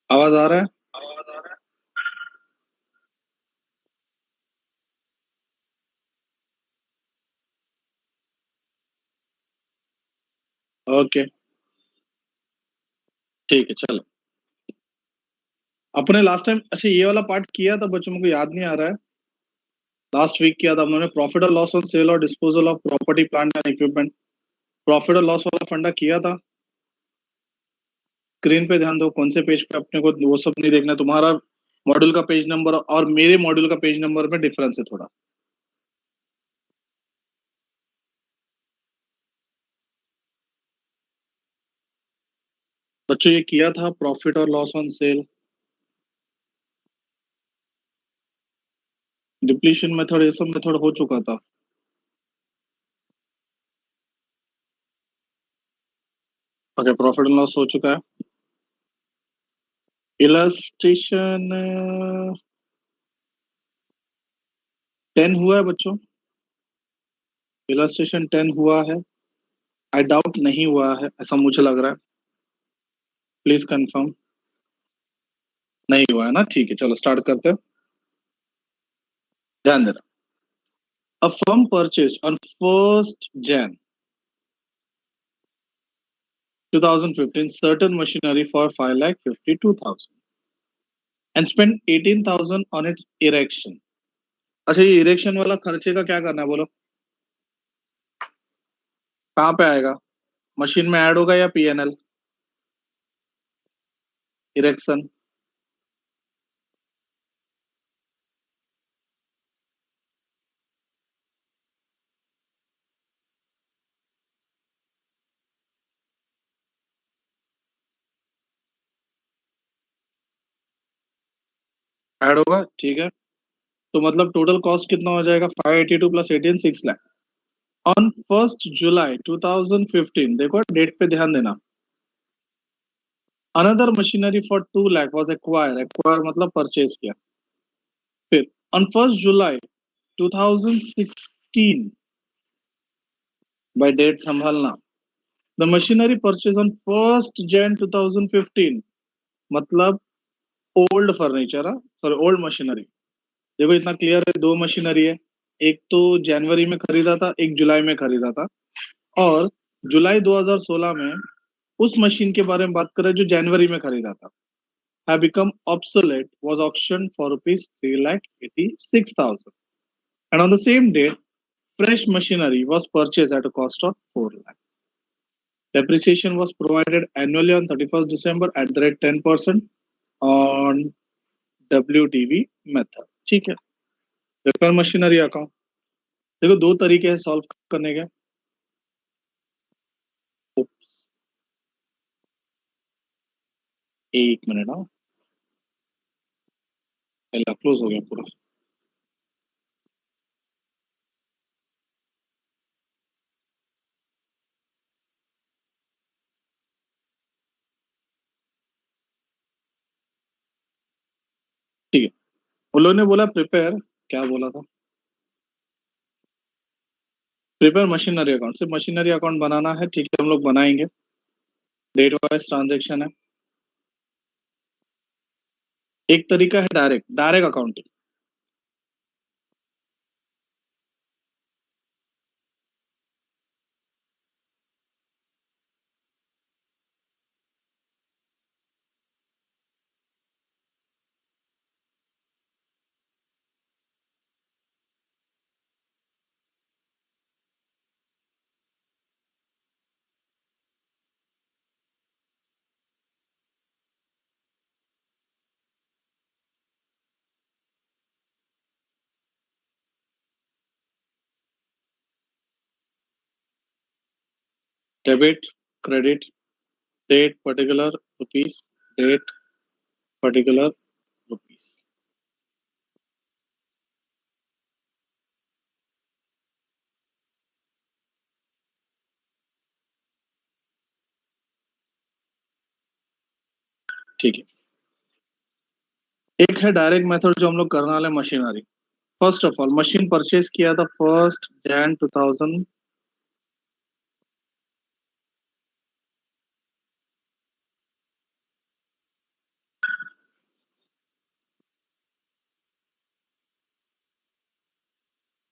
आवाज आ रहा है? ओके, ठीक है चलो। अपने लास्ट टाइम अच्छा ये वाला पार्ट किया था बच्चों, को याद नहीं आ रहा है। लास्ट वीक किया था हम लोगों ने, प्रॉफिट और लॉस ऑन सेल और disposal of property plant and equipment. Profit और लॉस वाला फंडा किया था। स्क्रीन पे ध्यान दो, कौन से पेज पे अपने को वो सब नहीं देखना। तुम्हारा मॉड्यूल का पेज नंबर और मेरे मॉड्यूल का पेज नंबर में डिफरेंस है थोड़ा। बच्चों ये किया था प्रॉफिट और loss on sale, depletion method, ये सब मेथड हो चुका था। ओके, प्रॉफिट एंड लॉस हो चुका है। इलस्ट्रेशन 10 हुआ है बच्चों। इलस्ट्रेशन 10 हुआ है। आई डाउट नहीं हुआ है, ऐसा मुझे लग रहा है। Please confirm. नहीं हुआ है ना, ठीक है चलो स्टार्ट करते हैं। ध्यान देना। A firm purchase on 1st Jan 2015 certain machinery for 5,52,000 and spent 18,000 on its erection। अच्छा ये इरेक्शन वाला खर्चे का क्या करना है बोलो? कहाँ पे आएगा? मशीन में ऐड होगा या पीएनएल? इरेक्शन ऐड होगा, ठीक है। तो मतलब टोटल कॉस्ट कितना हो जाएगा? 582 plus 18, 6 lakh. On 1st July 2015, देखो डेट पे ध्यान देना। Another machinery for 2 lakh was acquire, acquire मतलब परचेज किया। फिर on 1st July 2016, by date संभालना। The machinery purchase on 1st Jan 2015, मतलब old furniture, sorry old machinery. देखो इतना क्लियर है, दो मशीनरी है। एक तो जनवरी में खरीदा था, एक जुलाई में खरीदा था। और जुलाई 2016 में उस मशीन के बारे में बात करें जो जनवरी में खरीदा था, have become obsolete, was auctioned for rupees 3,86,000, and on the same date fresh machinery was purchased at a cost of 4 lakh. Depreciation was provided annually on 31st December at the rate 10% on WDV method। ठीक है। Repair machinery account, देखो दो तरीके हैं solve करने के। एक minute, हाँ पहला क्लोज हो गया पूरा। ठीक है। उन लोगों ने बोला प्रिपेयर, क्या बोला था? प्रिपेयर मशीनरी अकाउंट, सिर्फ मशीनरी अकाउंट बनाना है, ठीक है हम लोग बनाएंगे। डेट वाइज ट्रांजेक्शन है। एक तरीका है direct direct accounting. Debit, credit, date particular rupees, date particular rupees. ठीक है। एक है डायरेक्ट मेथड जो हम लोग करने वाले machinery. First of all machine purchase किया था 1st Jan 2000।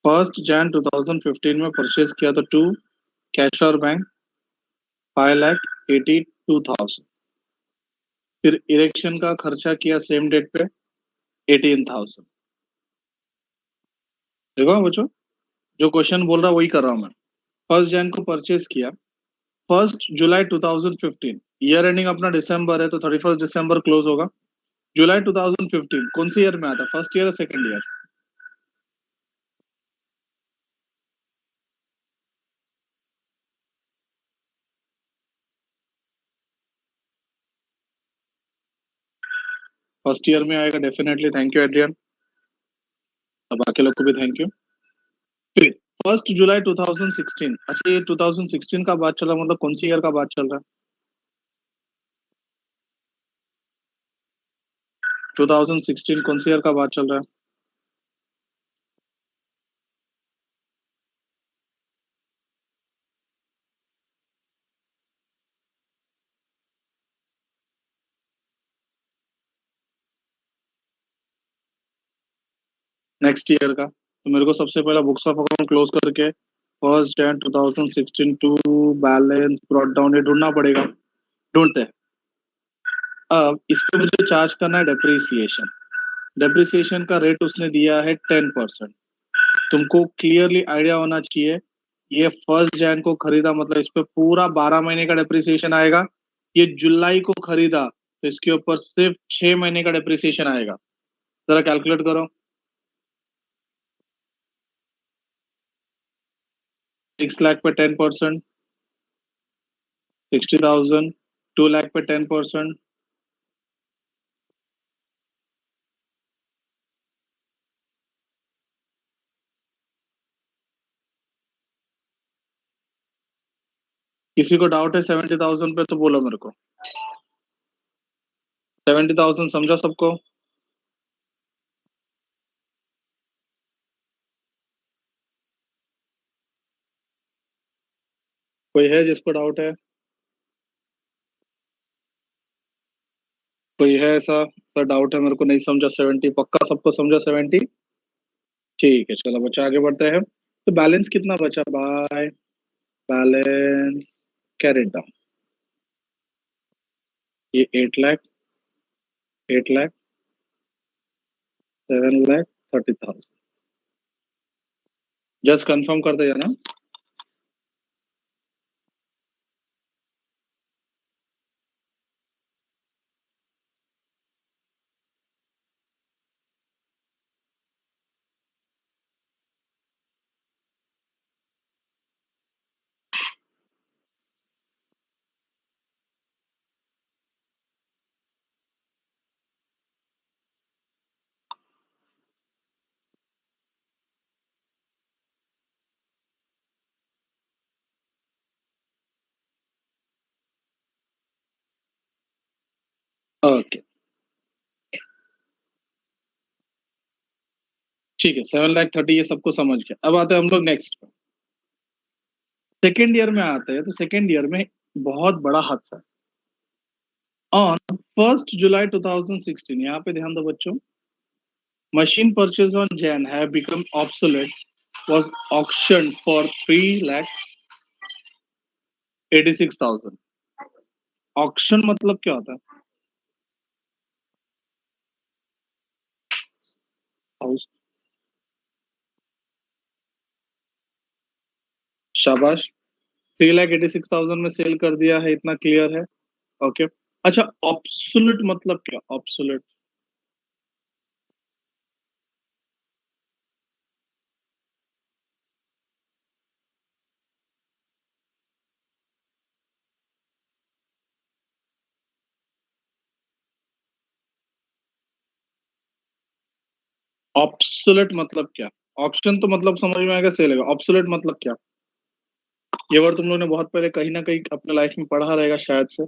1 Jan 2015 में परचेज किया था टू कैश और बैंक 5,82,000। फिर इरेक्शन का खर्चा किया सेम डेट पे 18,000। देखो बच्चों, जो क्वेश्चन बोल रहा वही कर रहा हूँ मैं। 1 Jan को परचेज किया, 1 July 2015, ईयर एंडिंग अपना दिसंबर है तो 31 दिसंबर क्लोज होगा। जुलाई 2015 कौन से ईयर में आता, फर्स्ट ईयर या सेकंड ईयर? फर्स्ट ईयर में आएगा डेफिनेटली। थैंक यू एड्रियन, और बाकी लोग को भी थैंक यू। फिर 1 July 2016, अच्छा ये 2016 का बात चल रहा, मतलब कौन सी ईयर का बात चल रहा है? 2016 कौन सी ईयर का बात चल रहा है? नेक्स्ट ईयर का। तो मेरे को सबसे पहला बुक्स ऑफ अकाउंट क्लोज करके 1 Jan 2016 to balance brought down ये ढूंढना पड़ेगा। ढूंढते हैं। अब इसको मुझे चार्ज करना है डेप्रिसिएशन। डेप्रिसिएशन का रेट उसने दिया है 10%। तुमको क्लियरली आइडिया होना चाहिए, ये 1 Jan को खरीदा मतलब इस पे पूरा 12 महीने का डेप्रिसिएशन आएगा। ये जुलाई को खरीदा तो इसके ऊपर सिर्फ 6 महीने का डेप्रिसिएशन आएगा। जरा कैलकुलेट करो। 6 लाख पे 10%, 60,000। 2 लाख पे 10%, किसी को डाउट है 70,000 पे तो बोलो मेरे को। 70,000 समझा सबको? कोई है जिसको डाउट है? कोई है ऐसा सर डाउट है, मेरे को नहीं समझा 70, पक्का सबको समझा 70? ठीक है, चलो बच्चा आगे बढ़ते हैं। तो बैलेंस कितना बचा बाय बैलेंस कैरेट डाउन? ये 8 लाख, 8 लाख, 7,30,000। जस्ट कंफर्म कर दे ना। ओके ठीक है, 7,30,000 ये सबको समझ गया। अब आते हैं हम लोग नेक्स्ट पे। सेकेंड ईयर में आते हैं, तो सेकेंड ईयर में बहुत बड़ा हादसा। ऑन 1 July 2016, यहाँ पे ध्यान दो बच्चों, machine purchased on Jan have become obsolete, was auctioned for 3,86,000। Auction मतलब क्या होता है? हाउस। शाबाश, 3,86,000 में सेल कर दिया है, इतना क्लियर है। ओके। अच्छा, ऑब्सोल्यूट मतलब क्या? ऑब्सोल्यूट ऑब्सोल्यूट मतलब क्या? ऑप्शन तो मतलब समझ में आएगा, सेल है। ऑब्सोल्यूट मतलब क्या? ये वर्ड तुम लोगों ने बहुत पहले कहीं ना कहीं अपने लाइफ में पढ़ा रहेगा शायद से।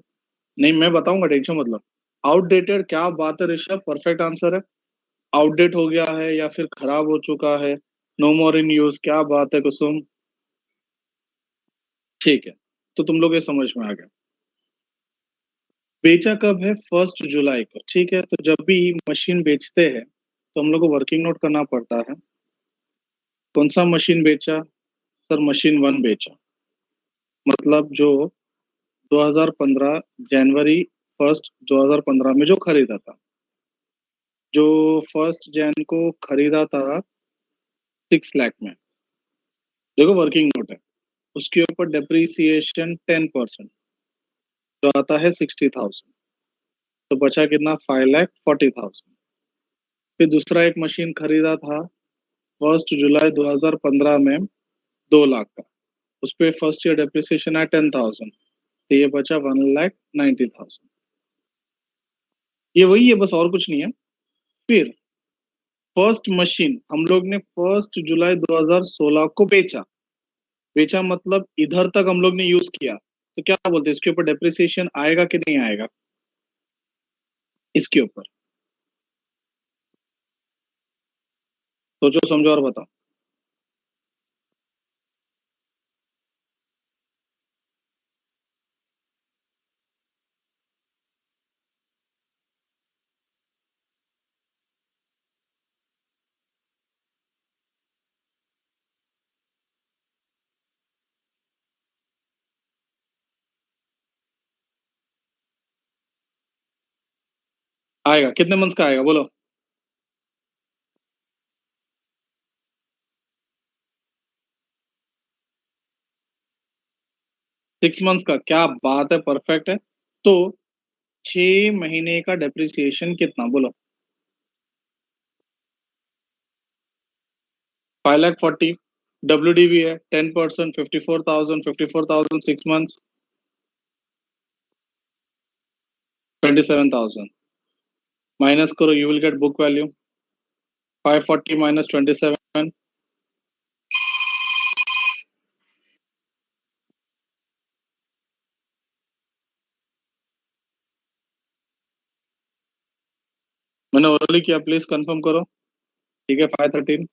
नहीं, मैं बताऊंगा, टेंशन मतलब। आउटडेटेड, क्या बात है ऋषभ, परफेक्ट आंसर है। आउटडेट हो गया है या फिर खराब हो चुका है। नो मोर इन यूज, क्या बात है कुसुम। ठीक है, तो तुम लोग ये समझ में आ गया। बेचा कब है? 1 July को। ठीक है, तो जब भी मशीन बेचते हैं तो हम लोग को वर्किंग नोट करना पड़ता है। कौन सा मशीन बेचा? सर मशीन वन बेचा। मतलब जो 2015 जनवरी 1 2015 में जो खरीदा था, जो 1 जैन को खरीदा था 6 लाख में, देखो वर्किंग नोट है, उसके ऊपर डेप्रिसिएशन 10%, जो आता है 60,000। तो बचा कितना? 5,40,000। फिर दूसरा एक मशीन खरीदा था 1 जुलाई 2015 में 2 लाख का, उस पे फर्स्ट ईयर डेप्रिसिएशन है 10,000, तो ये बचा 1,90,000। ये वही है, बस और कुछ नहीं है। फिर फर्स्ट मशीन हम लोग ने 1 जुलाई 2016 को बेचा। बेचा मतलब इधर तक हम लोग ने यूज किया, तो क्या बोलते हैं, इसके ऊपर डेप्रिसिएशन आएगा कि नहीं आएगा? इसके ऊपर सोचो समझो और बताओ। आएगा, कितने मंथ का आएगा बोलो? 6 मंथ्स का, क्या बात है, परफेक्ट है। तो 6 महीने का डेप्रिसिएशन कितना बोलो? 5,40,000। WD भी है 10%, 54,000, 54,000 6 मंथ्स, 27,000। माइनस करो, you will get book value. 540 minus 27। मैंने ओरली किया, प्लीज कंफर्म करो। ठीक है, 513।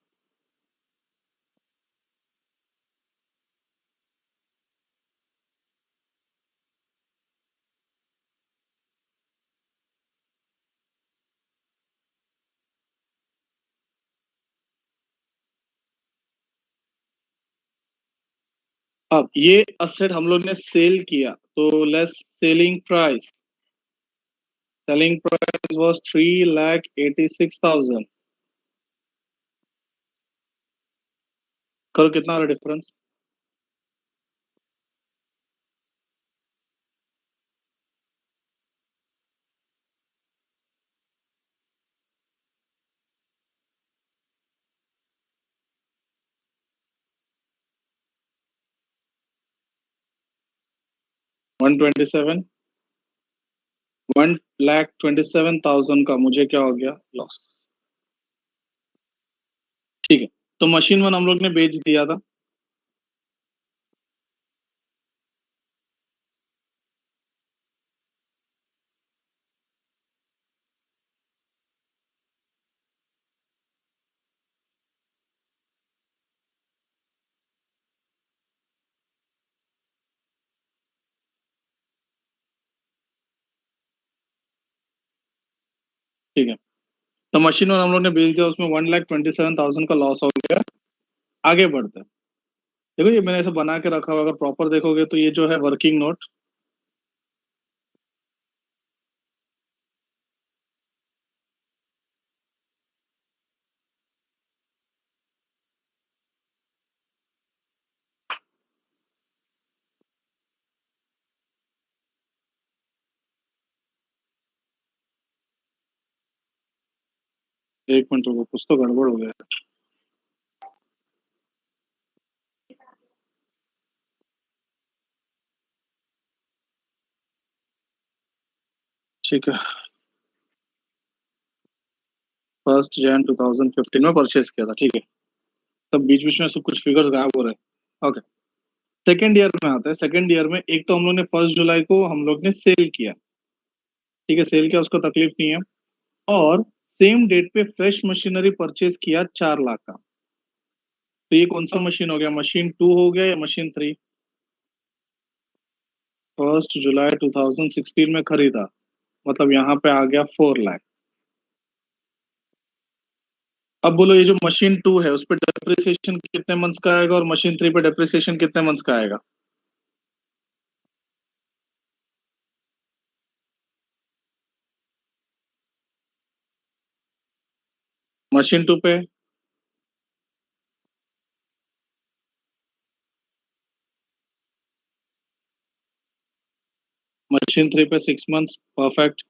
अब ये असेट हम लोग ने सेल किया, तो less selling price, selling price was 3,86,000। करो कितना आ रहा डिफरेंस? 127। 1,27,000 का मुझे क्या हो गया? लॉस। ठीक है, तो मशीन वन हम लोग ने बेच दिया था। ठीक है, तो मशीन वन हम लोग ने बेच दिया, उसमें 1,27,000 का लॉस हो गया। आगे बढ़ते हैं। देखो ये मैंने ऐसे बना के रखा हुआ, अगर प्रॉपर देखोगे तो ये जो है वर्किंग नोट। एक मिनट रुको, कुछ तो गड़बड़ हो गया। ठीक है, 1 Jan 2015 में परचेज किया था, ठीक है। तब बीच बीच में सब कुछ फिगर्स गायब हो रहे हैं। ओके, सेकेंड ईयर में आता है। सेकेंड ईयर में एक तो हम लोग ने 1 जुलाई को हम लोग ने सेल किया। ठीक है, सेल किया, उसको तकलीफ नहीं है। और सेम डेट पे फ्रेश मशीनरी परचेज किया 4 लाख का। तो ये कौन सा मशीन हो गया? मशीन टू हो गया या मशीन थ्री? 1 जुलाई 2016 में खरीदा, मतलब यहाँ पे आ गया 4 लाख। अब बोलो ये जो मशीन 2 है उस पर डेप्रिसिएशन कितने मंथ्स का आएगा और मशीन 3 पे डेप्रिसिएशन कितने मंथ्स का आएगा? मशीन 2 पे मशीन 3 पे 6 मंथ्स। परफेक्ट।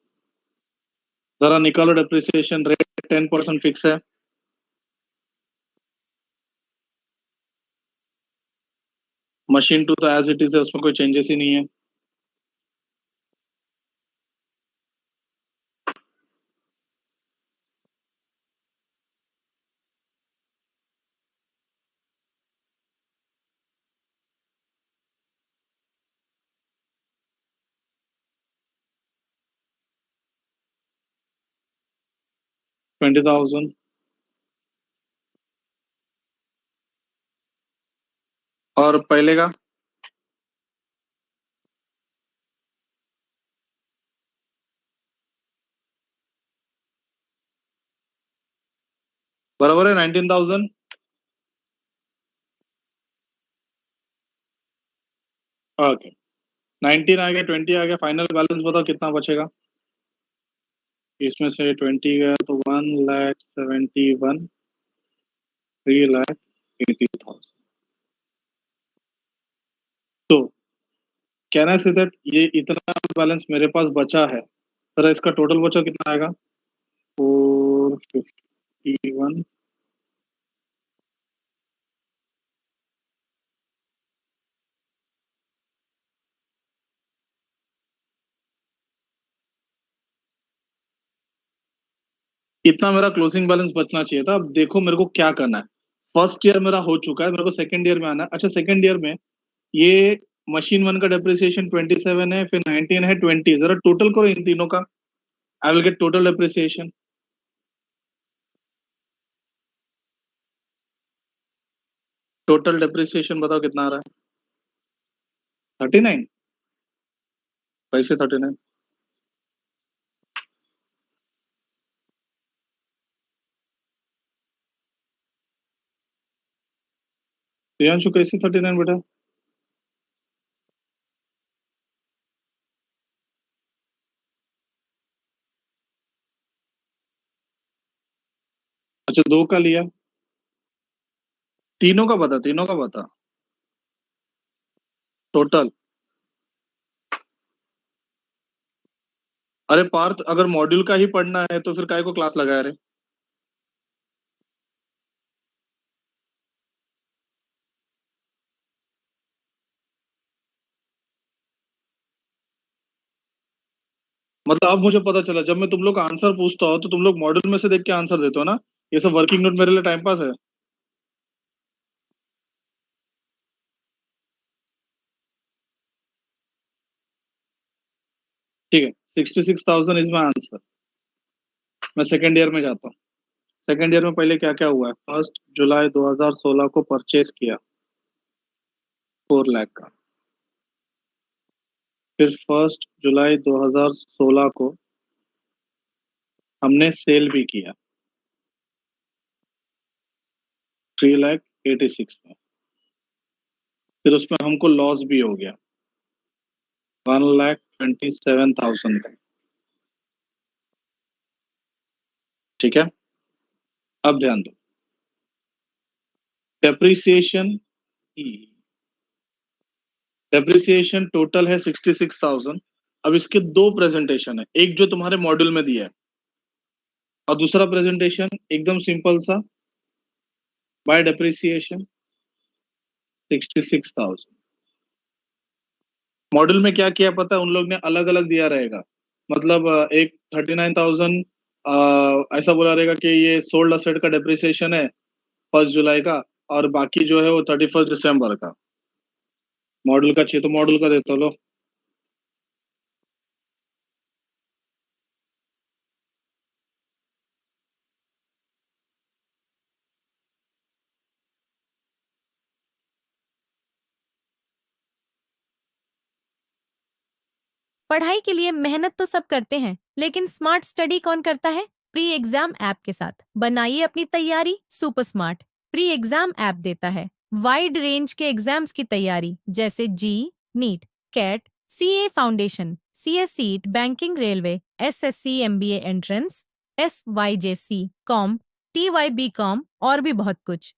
जरा निकालो डेप्रिसिएशन रेट। 10% फिक्स है। मशीन 2 तो एज इट इज है, उसमें कोई चेंजेस ही नहीं है। 20,000। और पहले का? बराबर है 19,000। ओके। 19 आ गया, 20 आ गया, फाइनल बैलेंस बताओ कितना बचेगा? इसमें से 20 गया तो 1,71,, 3,80,000। तो कहना है दैट ये इतना बैलेंस मेरे पास बचा है, जरा इसका टोटल बचा कितना आएगा? 451। इतना मेरा क्लोजिंग बैलेंस बचना चाहिए था। अब देखो मेरे को क्या करना है। फर्स्ट ईयर मेरा हो चुका है, मेरे को सेकंड ईयर में आना है। अच्छा, सेकंड ईयर में ये मशीन 1 का डेप्रिसिएशन 27 है, फिर 19 है, 20। जरा टोटल करो इन तीनों का। I will get total depreciation. Total depreciation बताओ कितना आ रहा है? 39। कैसे 39? प्रियांशु कैसे 39 बेटा? अच्छा, दो का लिया। तीनों का बता, तीनों का बता। टोटल। अरे पार्थ, अगर मॉड्यूल का ही पढ़ना है तो फिर काय को क्लास लगाया रे? मतलब अब मुझे पता चला, जब मैं तुम लोग का आंसर पूछता हूँ तो तुम लोग मॉड्यूल में से देख के आंसर देते हो ना। ये सब वर्किंग नोट मेरे लिए टाइम पास है। ठीक है, 66,000 इज माई आंसर। मैं सेकेंड ईयर में जाता हूँ। सेकेंड ईयर में पहले क्या क्या हुआ है? 1 जुलाई 2016 को परचेज किया 4 लाख का। फिर 1 जुलाई 2016 को हमने सेल भी किया 3,86 में। फिर उसमें हमको लॉस भी हो गया 1,27,000 का। ठीक है। अब ध्यान दो। डेप्रिसिएशन डेप्रिसिएशन टोटल है 66,000। अब इसके दो प्रेजेंटेशन है, एक जो तुम्हारे मॉड्यूल में दिया है और दूसरा प्रेजेंटेशन एकदम सिंपल सा, बाय डेप्रिसिएशन 66,000। मॉड्यूल में क्या किया पता है? उन लोग ने अलग अलग दिया रहेगा। मतलब एक 39,000 ऐसा बोला रहेगा कि ये सोल्ड असेट का डेप्रिसिएशन है 1 जुलाई का, और बाकी जो है वो 31 दिसंबर का। मॉड्यूल का चाहिए तो मॉड्यूल का देता लो। पढ़ाई के लिए मेहनत तो सब करते हैं, लेकिन स्मार्ट स्टडी कौन करता है? प्री एग्जाम ऐप के साथ बनाइए अपनी तैयारी super smart. Pre exam app देता है वाइड रेंज के एग्जाम्स की तैयारी जैसे JEE, NEET, CAT, CA foundation, CS seat, banking, railway, SSC, MBA entrance, SYJC, com, TYB com और भी बहुत कुछ।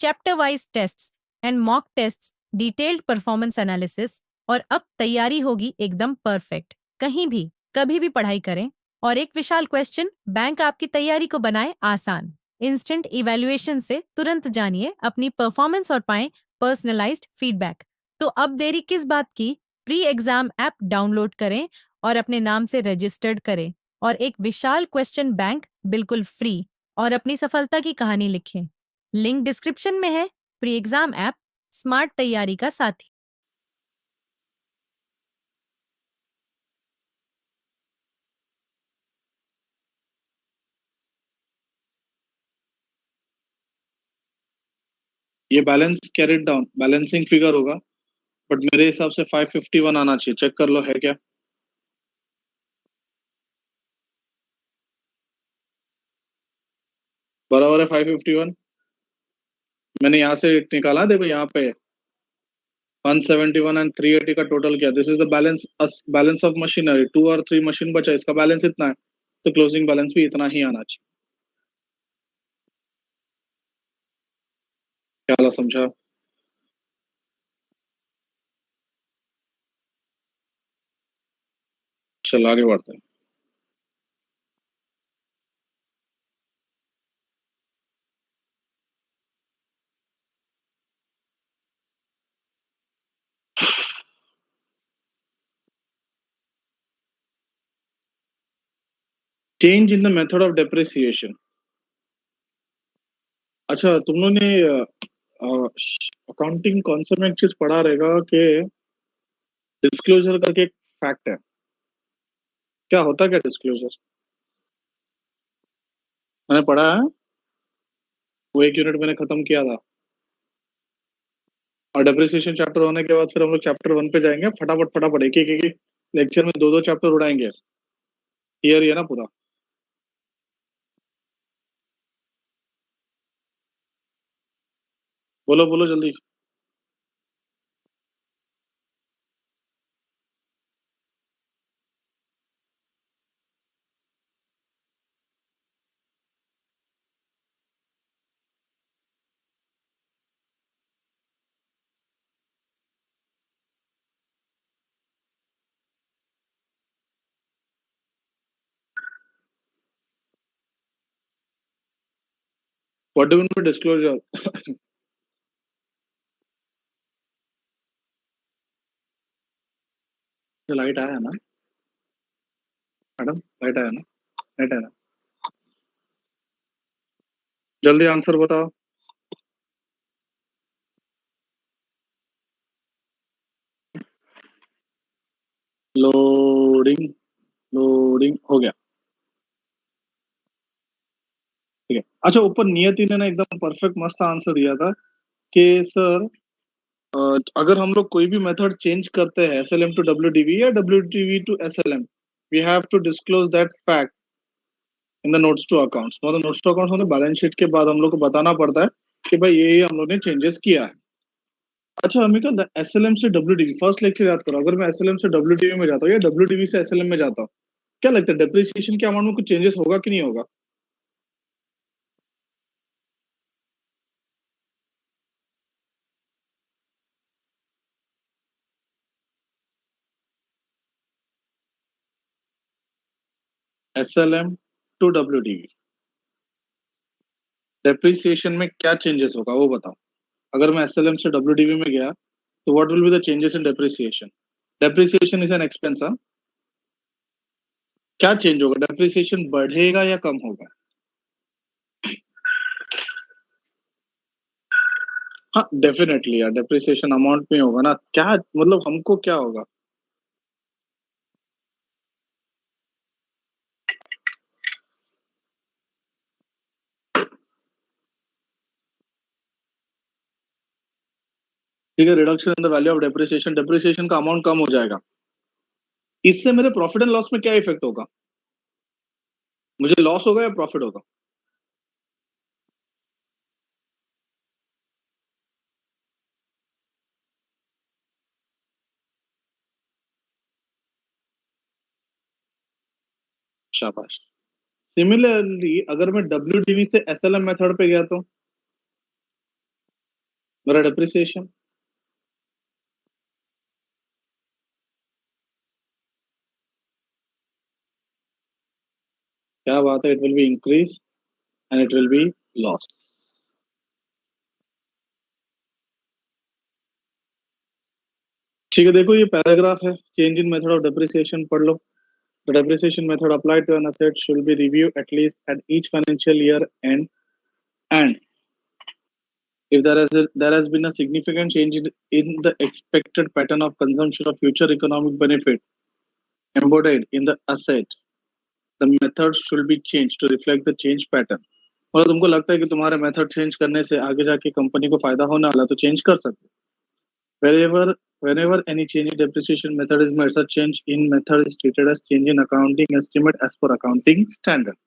Chapter wise tests and mock tests, detailed performance analysis और अब तैयारी होगी एकदम परफेक्ट। कहीं भी कभी भी पढ़ाई करें और एक विशाल क्वेश्चन बैंक आपकी तैयारी को बनाए आसान। इंस्टेंट इवैल्यूएशन से तुरंत जानिए अपनी परफॉर्मेंस और पाएं पर्सनलाइज्ड फीडबैक। तो अब देरी किस बात की? प्री एग्जाम ऐप डाउनलोड करें और अपने नाम से रजिस्टर्ड करें और एक विशाल क्वेश्चन बैंक बिल्कुल फ्री और अपनी सफलता की कहानी लिखें। लिंक डिस्क्रिप्शन में है। प्री एग्जाम ऐप स्मार्ट तैयारी का साथी। ये balance carried down balancing figure होगा, बट मेरे हिसाब से 551 आना चाहिए। चेक कर लो है क्या। बराबर है 551। मैंने यहाँ से निकाला, देखो यहाँ पे 171 एंड 380 का टोटल किया। This is the balance balance of machinery. 2 और 3 मशीन बचा, इसका बैलेंस इतना है, तो क्लोजिंग बैलेंस भी इतना ही आना चाहिए। क्या समझा? चल आगे बढ़ते हैं। Change in the method of depreciation. अच्छा, तुम लोग ने अकाउंटिंग कॉन्सेप्ट में एक चीज पढ़ा रहेगा कि डिस्क्लोजर करके एक फैक्ट है। क्या होता क्या डिस्क्लोजर? मैंने पढ़ा है, वो एक यूनिट मैंने खत्म किया था। और डेप्रिसिएशन चैप्टर होने के बाद फिर हम लोग चैप्टर 1 पे जाएंगे। फटाफट फटाफट एक एक एक लेक्चर में दो दो चैप्टर उड़ाएंगे। थियरी है ना पूरा। बोलो बोलो जल्दी। What do mean by disclosure? Light आया ना मैडम? लाइट आया ना? लाइट आया ना? जल्दी आंसर बताओ। लोडिंग। लोडिंग हो गया। ठीक है। अच्छा, ऊपर नियति ने ना एकदम परफेक्ट मस्त आंसर दिया था कि सर, अगर हम लोग कोई भी मेथड चेंज करते हैं एसएलएम टू डब्ल्यूडीवी या WDV to SLM, we have to disclose that fact in the notes to accounts. मतलब नोट्स टू अकाउंट्स मतलब बैलेंस शीट के बाद हम लोग को बताना पड़ता है कि भाई ये हम लोग ने चेंजेस किया है। अच्छा अमिका, एसएलएम से डब्ल्यूडीवी फर्स्ट लेक्चर याद करो। अगर मैं एसएलएम से डब्ल्यूडीवी में जाता हूँ या डब्ल्यूडीवी से एसएलएम में जाता हूँ, क्या लगता है डेप्रिसिएशन के अमाउंट में कुछ चेंजेस होगा कि नहीं होगा? एसएलएम टू डब्ल्यूडीवी डेप्रिसिएशन में क्या चेंजेस होगा वो बताओ। अगर मैं एसएलएम से डब्ल्यूडीवी में गया तो what will be the changes in depreciation? Depreciation is an expense. हाँ, क्या चेंज होगा? डेप्रिसिएशन बढ़ेगा या कम होगा? हाँ डेफिनेटली यार, डेप्रिसिएशन अमाउंट में होगा ना। क्या मतलब हमको क्या होगा? ठीक है, reduction in the value of depreciation, depreciation का अमाउंट कम हो जाएगा। इससे मेरे प्रॉफिट एंड लॉस में क्या इफेक्ट होगा? मुझे लॉस होगा या प्रॉफिट होगा? शाबाश। सिमिलरली अगर मैं WDV से SLM मेथड पे गया तो मेरा डेप्रिसिएशन क्या बात है, it will be increase and it will be loss. ठीक है, देखो ये पैराग्राफ है, change in method of depreciation पढ़ लो। The depreciation method applied to an asset should be reviewed at least at each financial year end, and if there has been a significant change in the expected pattern of consumption of future economic benefit embodied in the asset, the method should be changed to reflect the change pattern. मतलब तुमको लगता है कि तुम्हारे method change करने से आगे जाके कंपनी को फायदा होने वाला, तो चेंज कर सकते हो। whenever any change in depreciation method is made, such change in method is treated as change in accounting estimate as per accounting standard।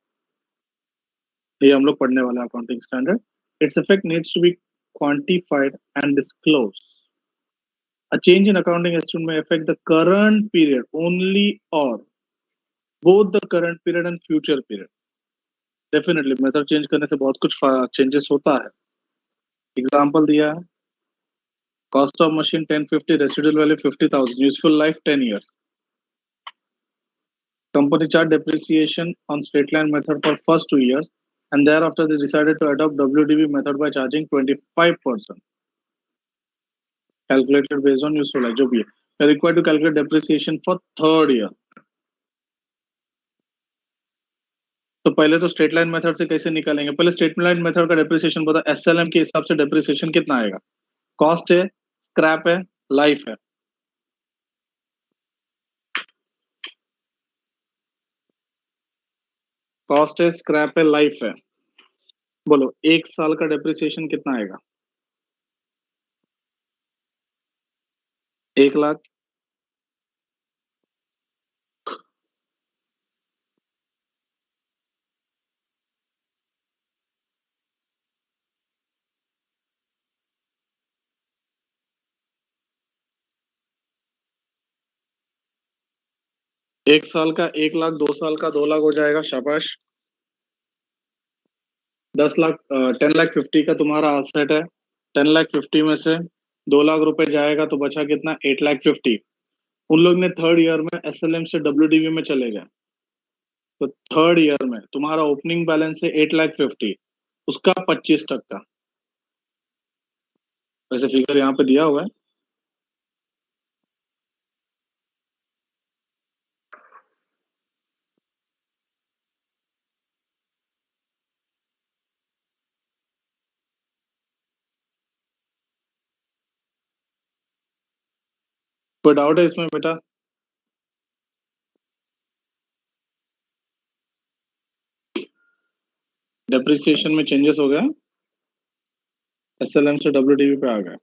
ये हम लोग पढ़ने वाले accounting standard. Its effect needs to be quantified and disclose. A change in accounting estimate may affect the current period only or both the current period and future period। Definitely method change करने से बहुत कुछ changes होता है। Example दिया है, cost of machine 1050, residual value 50,000, useful life 10 years। Company chart depreciation on straight line method for first 2 years, and thereafter they decided to adopt WDV method by charging 25%, calculated based on useful life, जो भी है। They're required to calculate depreciation for third year। तो पहले तो straight line method से कैसे निकालेंगे? पहले स्ट्रेट लाइन मेथड का डेप्रिसिएशन पता, SLM के हिसाब से डेप्रिसिएशन कितना आएगा? कॉस्ट है, स्क्रैप है, लाइफ है। कॉस्ट है, स्क्रैप है, लाइफ है। बोलो 1 साल का डेप्रिसिएशन कितना आएगा? 1 लाख। 1 साल का 1 लाख, 2 साल का 2 लाख हो जाएगा। शाबाश। 10 लाख 10,50,000 का तुम्हारा असेट है। 10,50,000 में से 2 लाख रुपए जाएगा तो बचा कितना? 8,50,000। उन लोग ने थर्ड ईयर में SLM से WDV में चले गए, तो थर्ड ईयर में तुम्हारा ओपनिंग बैलेंस है 8,50,000, उसका 25%। वैसे फिगर यहाँ पे दिया हुआ है। कोई डाउट है इसमें बेटा? डेप्रिसिएशन में चेंजेस हो गया, SLM से WDV पे आ गया।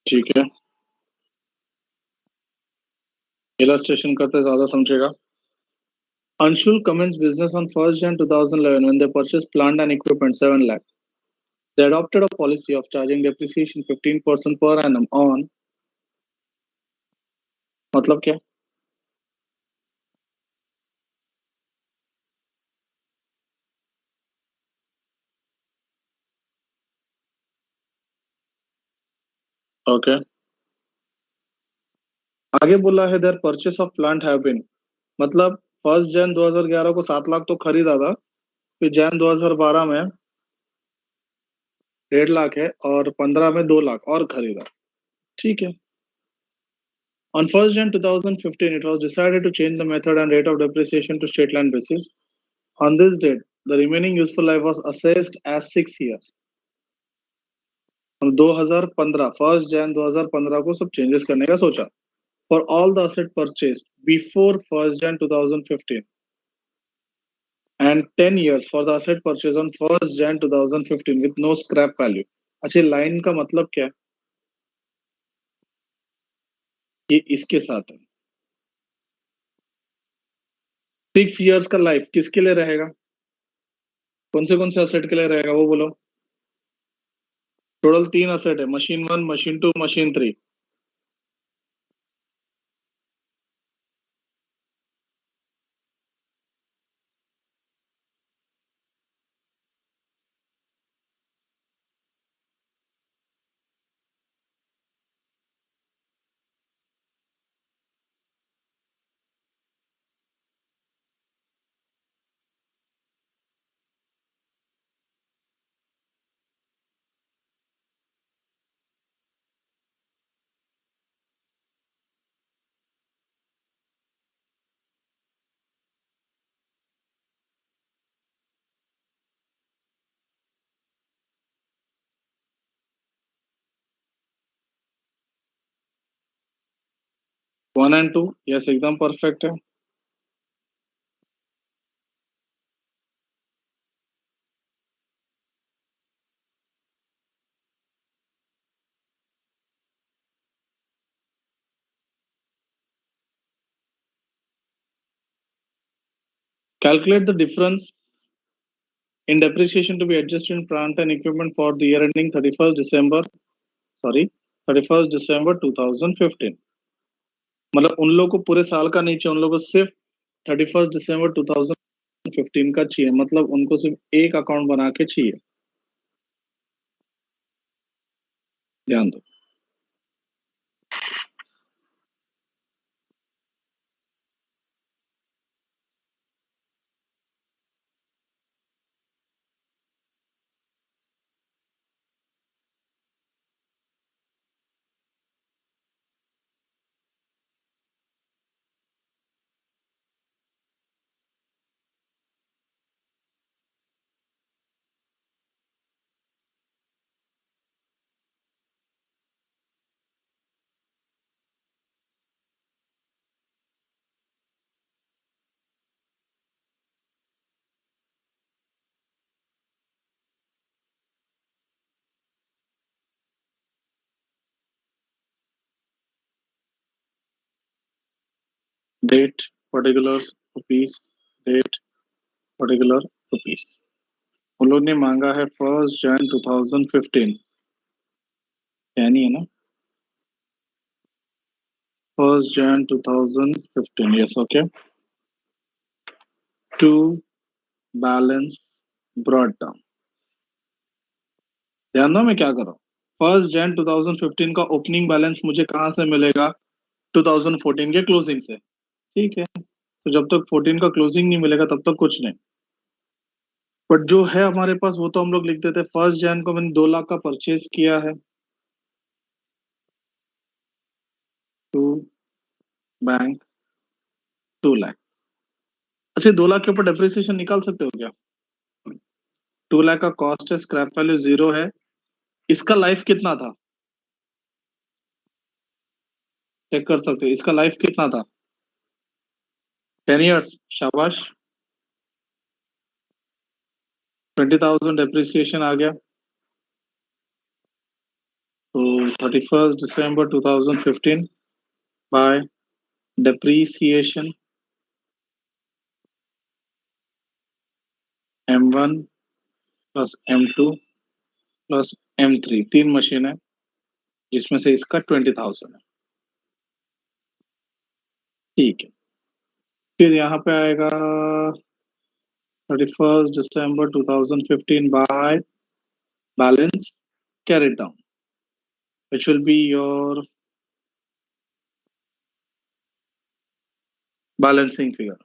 ठीक है, इलस्ट्रेशन करते ज्यादा समझेगा। Anshul commenced business on 1st Jan 2011 when they purchased plant and equipment 7 lakh। They adopted a policy of charging depreciation 15% per annum on, मतलब क्या? ओके आगे बोला है there purchase of plant have been, मतलब 1 जन 2011 को 7 लाख तो खरीदा था, फिर जैन 2012 में 1.5 लाख है, और 15 में 2 लाख और खरीदा। ठीक है। On 1st Jan 2015, it was decided to change the method and rate of depreciation to straight line basis। On this date, the remaining useful life was assessed as 6 years। हम 2015 1st Jan 2015 को सब changes करने का सोचा। For all the asset purchased before 1st Jan 2015, and 10 years for the asset purchase on 1st Jan 2015 with no scrap value. अच्छा, line का मतलब क्या है? ये इसके साथ है। 6 years का लाइफ किसके लिए रहेगा? कौन से असेट के लिए रहेगा वो बोलो। टोटल 3 असेट है, machine 1, machine 2, machine 3। 1 and 2, yes एकदम परफेक्ट है। Calculate the difference in depreciation to be adjusted in plant and equipment for the year ending 31st December, sorry, 31st December 2015। मतलब उन लोगों को पूरे साल का नहीं चाहिए, उन लोगों को सिर्फ 31st December 2015 का चाहिए, मतलब उनको सिर्फ एक अकाउंट बना के चाहिए। ध्यान दो। Date particular rupees, date particular rupees. उन लोग ने मांगा है 1st Jan 2015, यानी है ना 1st Jan 2015, yes okay. To balance brought down. ध्यान दो मैं क्या कर रहा हूँ। 1st Jan 2015 का ओपनिंग बैलेंस मुझे कहाँ से मिलेगा? 2014 के क्लोजिंग से। ठीक है, तो जब तक 14 का क्लोजिंग नहीं मिलेगा तब तक कुछ नहीं। बट जो है हमारे पास वो तो हम लोग लिख देते हैं। 1st Jan को मैंने 2 लाख का परचेज किया है, टू बैंक 2 लाख। अच्छा, 2 लाख के ऊपर डेप्रिसिएशन निकाल सकते हो क्या? 2 लाख का कॉस्ट है, स्क्रैप वैल्यू 0 है। इसका लाइफ कितना था चेक कर सकते हो, इसका लाइफ कितना था? 10 years। शाबाश, 20,000 डेप्रिसिएशन आ गया। तो 31st December 2015 by depreciation M1 plus M2 plus M3, 3 machine है जिसमें से इसका 20,000 है। ठीक है, फिर यहाँ पे आएगा 31st December 2015 by balance carried down, which will be your balancing figure।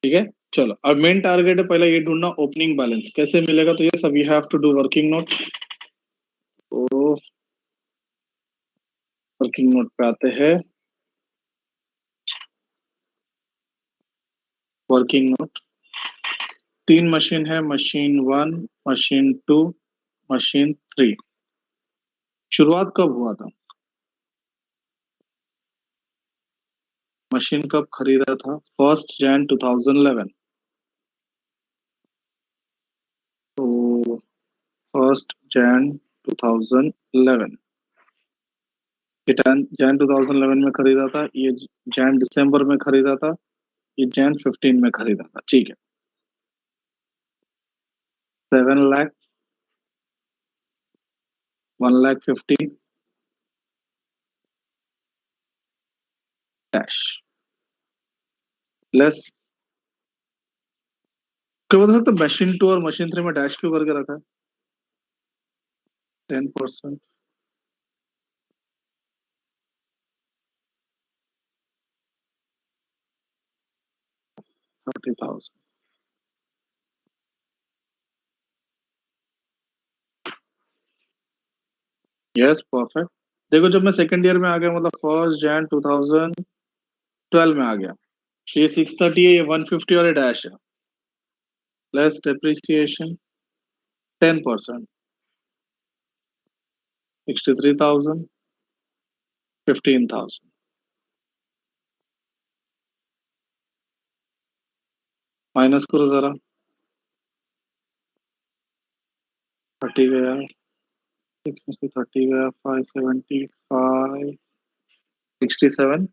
ठीक है, चलो अब मेन टारगेट है पहले ये ढूंढना ओपनिंग बैलेंस कैसे मिलेगा। तो ये सब we have to do working note. तो वर्किंग नोट पे आते हैं। वर्किंग नोट 3 मशीन है, मशीन 1, मशीन 2, मशीन 3। शुरुआत कब हुआ था? मशीन कब खरीदा था? 1 जन 2011। तो 1 जन 2011, ये जैन 2011 में खरीदा था, ये जैन दिसंबर में खरीदा था, ये जैन 15 में खरीदा था। ठीक है। 7 लाख, 1 लाख 50 डैश लेस। क्या बता सकते मशीन 2 और मशीन 3 में डैश क्यों करके रखा है? 10%, 30,000। Yes, perfect. देखो जब मैं सेकंड ईयर में आ गया, मतलब 1 जन 2012 में आ गया, ये 630 है, ये 150 और ये डैश है। Less depreciation 10%, 63,000, 15,000। माइनस करो जरा। 30 गया, 6 में से 30 गया, 575, 67।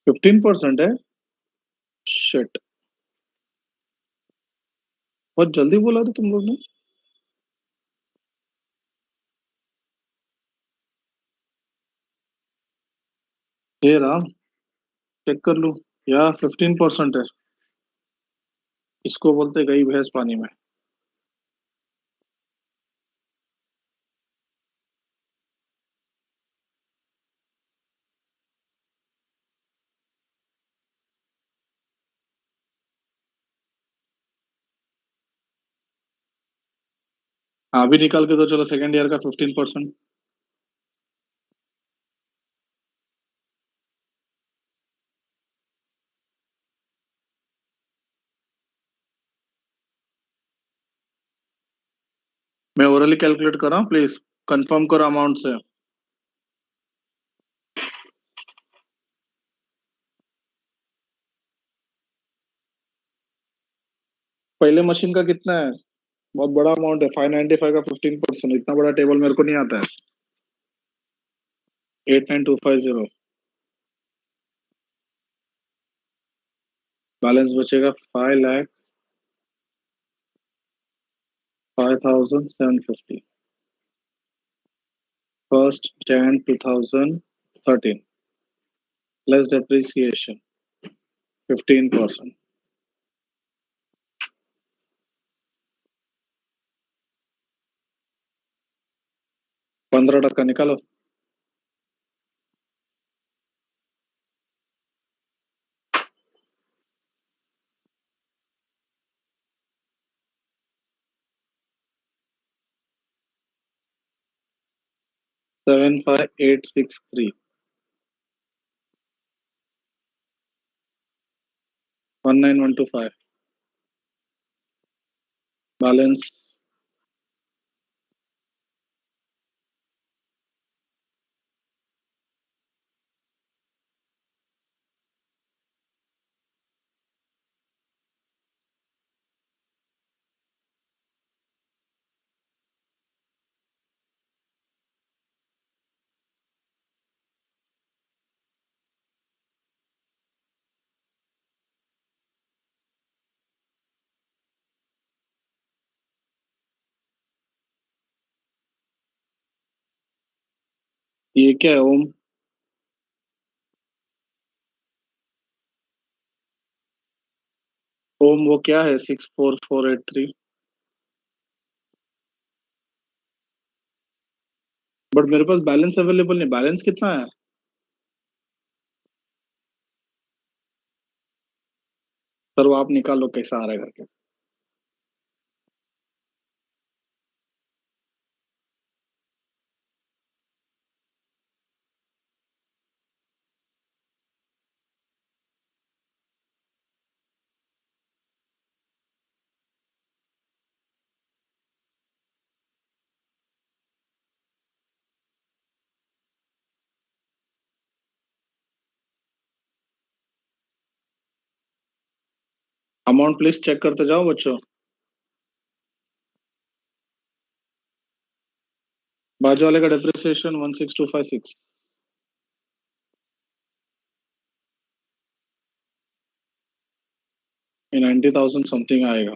15% है। शिट, बहुत जल्दी बोला था तुम लोग ने। हे राम, चेक कर लूं। या 15% है। इसको बोलते गई भैंस पानी में। हाँ, अभी निकाल के तो चलो सेकंड ईयर का 15%। मैं ओरली कैलकुलेट कर रहा हूँ, प्लीज कंफर्म करो अमाउंट से। पहले मशीन का कितना है? बहुत बड़ा अमाउंट है, 595 का 15%। इतना बड़ा टेबल मेरे को नहीं आता है। 89250। बैलेंस बचेगा 5,05,750। 1 Jan 2013, लेस डेप्रिसिएशन 15%। 15% निकालो। 75863, 19125। बैलेंस ये क्या है ओम? ओम वो क्या है 64483? बट मेरे पास बैलेंस अवेलेबल नहीं। बैलेंस कितना? सर वो आप निकाल लो कैसा आ रहा है करके। अमाउंट प्लीज चेक करते जाओ बच्चों। बाजू वाले का डेप्रिसिएशन 16256। ये 90,000 समथिंग आएगा।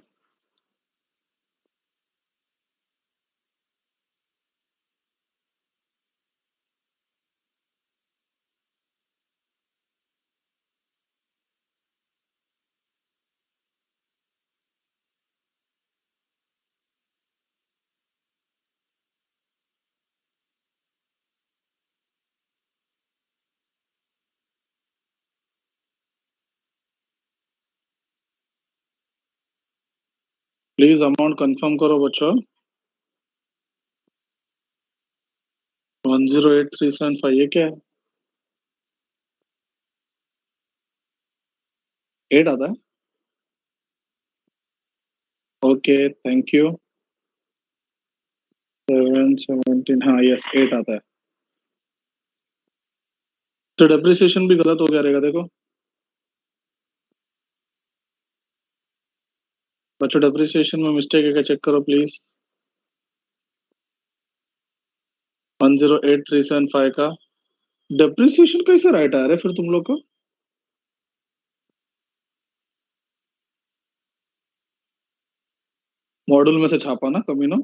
प्लीज अमाउंट कंफर्म करो बच्चों। 108375 ये क्या है? 8 आता है। Okay thank you. 717 हाँ यस 8 आता है। तो डेप्रिसिएशन भी गलत हो गया रहेगा देखो। बच्चों डेप्रिसिएशन में मिस्टेक है क्या चेक करो प्लीज। 108375 का डेप्रिसिएशन कैसे राइट आ रहा है फिर तुम लोग को? मॉड्यूल में से छापा ना कमीनो।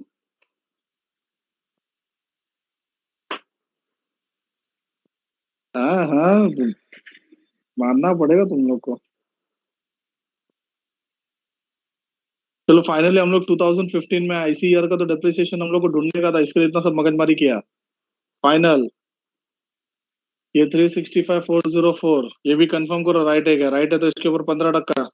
हाँ हाँ मानना पड़ेगा तुम लोग को। चलो फाइनली हम लोग 2015 में आईसी ईयर का तो डेप्रिसिएशन हम लोग को ढूंढने का था, इसके लिए इतना सब मगजमारी किया। फाइनल ये 365404 ये भी कंफर्म करो राइट है क्या? राइट है तो इसके ऊपर 15%।